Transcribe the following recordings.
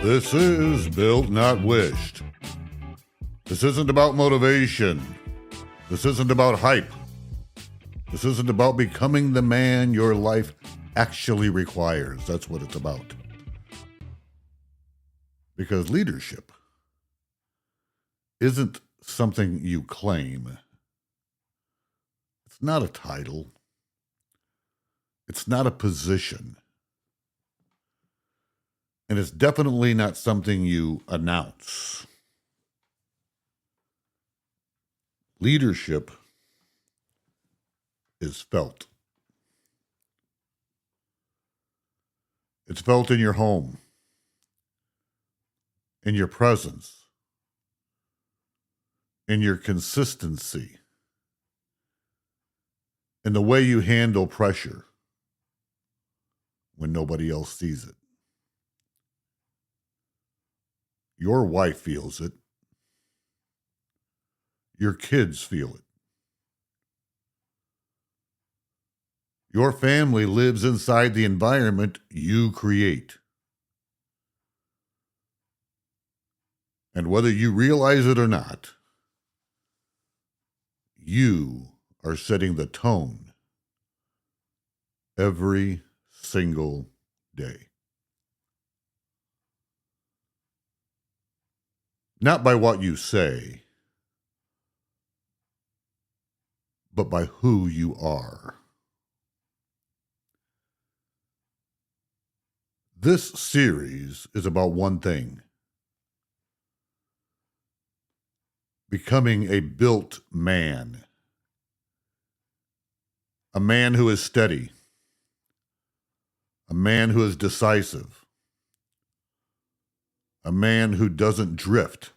This is Built Not Wished. This isn't about motivation. This isn't about hype. This isn't about becoming the man your life actually requires. That's what it's about. Because leadership isn't something you claim. It's not a title. It's not a position. And it's definitely not something you announce. Leadership is felt. It's felt in your home, in your presence, in your consistency, in the way you handle pressure when nobody else sees it. Your wife feels it. Your kids feel it. Your family lives inside the environment you create. And whether you realize it or not, you are setting the tone every single day. Not by what you say, but by who you are. This series is about one thing: becoming a built man. A man who is steady. A man who is decisive. A man who doesn't drift,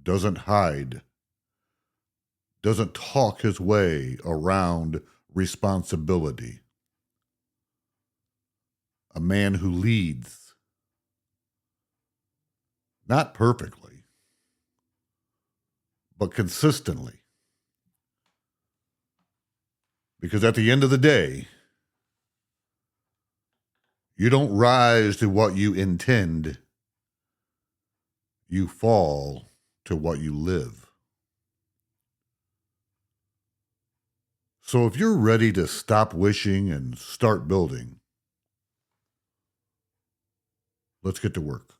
doesn't hide, doesn't talk his way around responsibility. A man who leads, not perfectly, but consistently. Because at the end of the day, you don't rise to what you intend. You fall to what you live. So if you're ready to stop wishing and start building, let's get to work.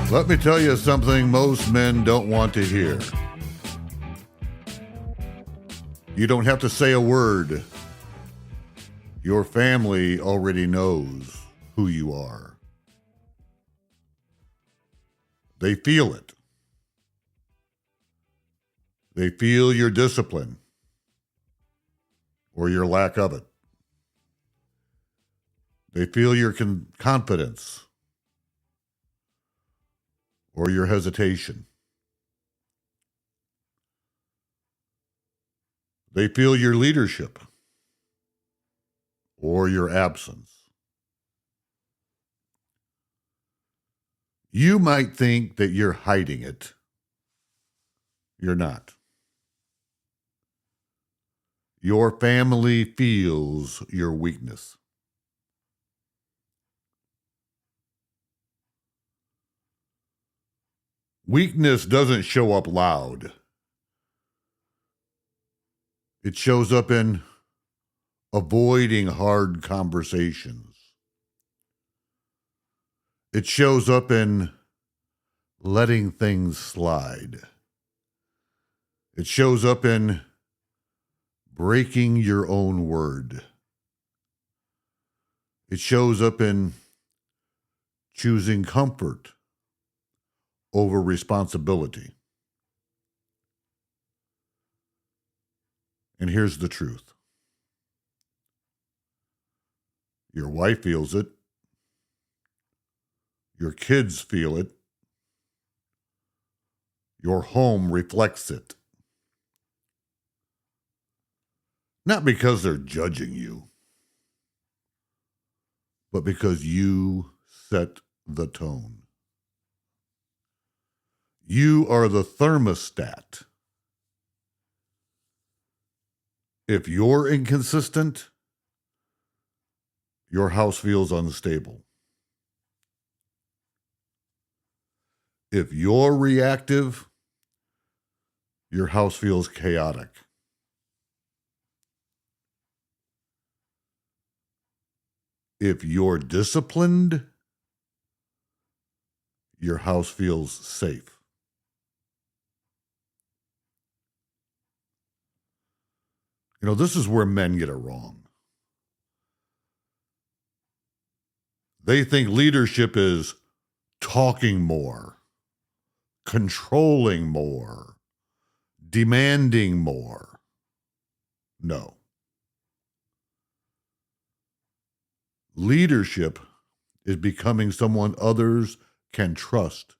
Let me tell you something most men don't want to hear. You don't have to say a word. Your family already knows who you are. They feel it. They feel your discipline or your lack of it. They feel your confidence or your hesitation. They feel your leadership or your absence. You might think that you're hiding it. You're not. Your family feels your weakness. Weakness doesn't show up loud. It shows up in avoiding hard conversations. It shows up in letting things slide. It shows up in breaking your own word. It shows up in choosing comfort over responsibility. And here's the truth. Your wife feels it. Your kids feel it. Your home reflects it. Not because they're judging you, but because you set the tone. You are the thermostat If you're inconsistent, your house feels unstable. If you're reactive, your house feels chaotic. If you're disciplined, your house feels safe. You know, this is where men get it wrong. They think leadership is talking more, controlling more, demanding more. No. Leadership is becoming someone others can trust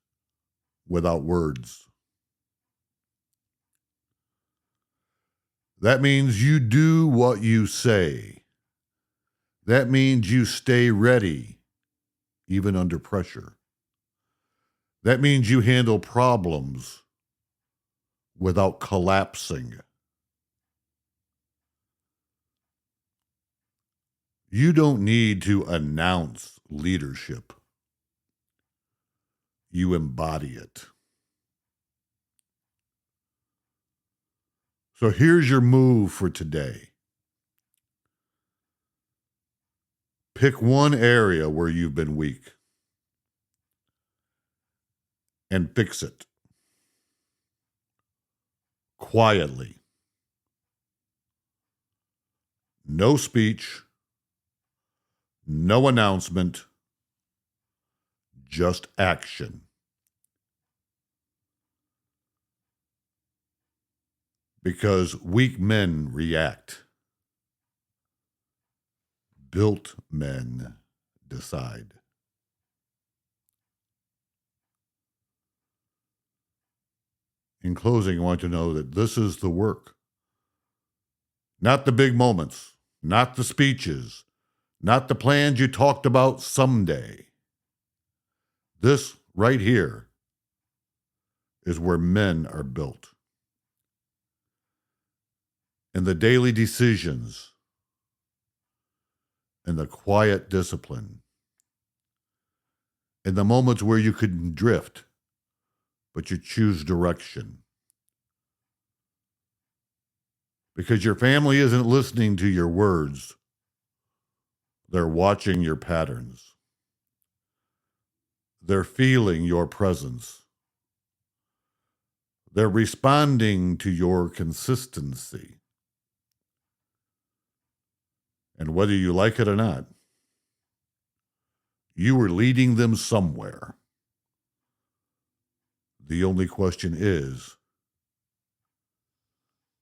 without words. That means you do what you say. That means you stay ready, even under pressure. That means you handle problems without collapsing. You don't need to announce leadership. You embody it. So here's your move for today. Pick one area where you've been weak and fix it quietly. No speech, no announcement, just action. Because weak men react. Built men decide. In closing, I want you to know that this is the work. Not the big moments, not the speeches, not the plans you talked about someday. This right here is where men are built. In the daily decisions, in the quiet discipline, in the moments where you could drift, but you choose direction. Because your family isn't listening to your words, they're watching your patterns. They're feeling your presence. They're responding to your consistency. And whether you like it or not, you are leading them somewhere. The only question is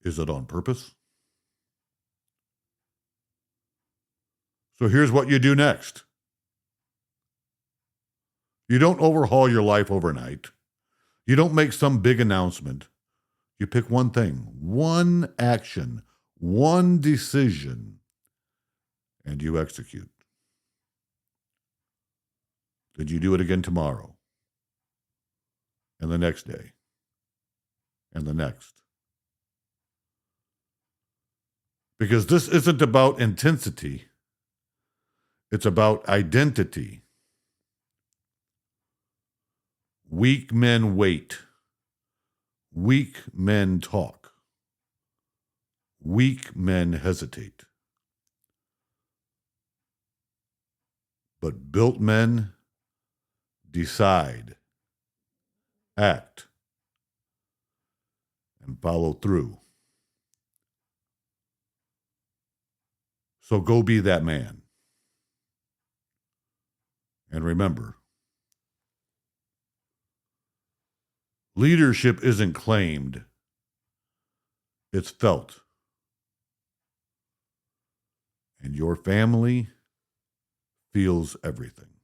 it on purpose? So here's what you do next. You don't overhaul your life overnight. You don't make some big announcement. You pick one thing, one action, one decision, and you execute. Then you do it again tomorrow, and the next day, and the next. Because this isn't about intensity. It's about identity. Weak men wait. Weak men talk. Weak men hesitate. But built men decide, act, and follow through. So go be that man. And remember, leadership isn't claimed, it's felt. And your family feels everything.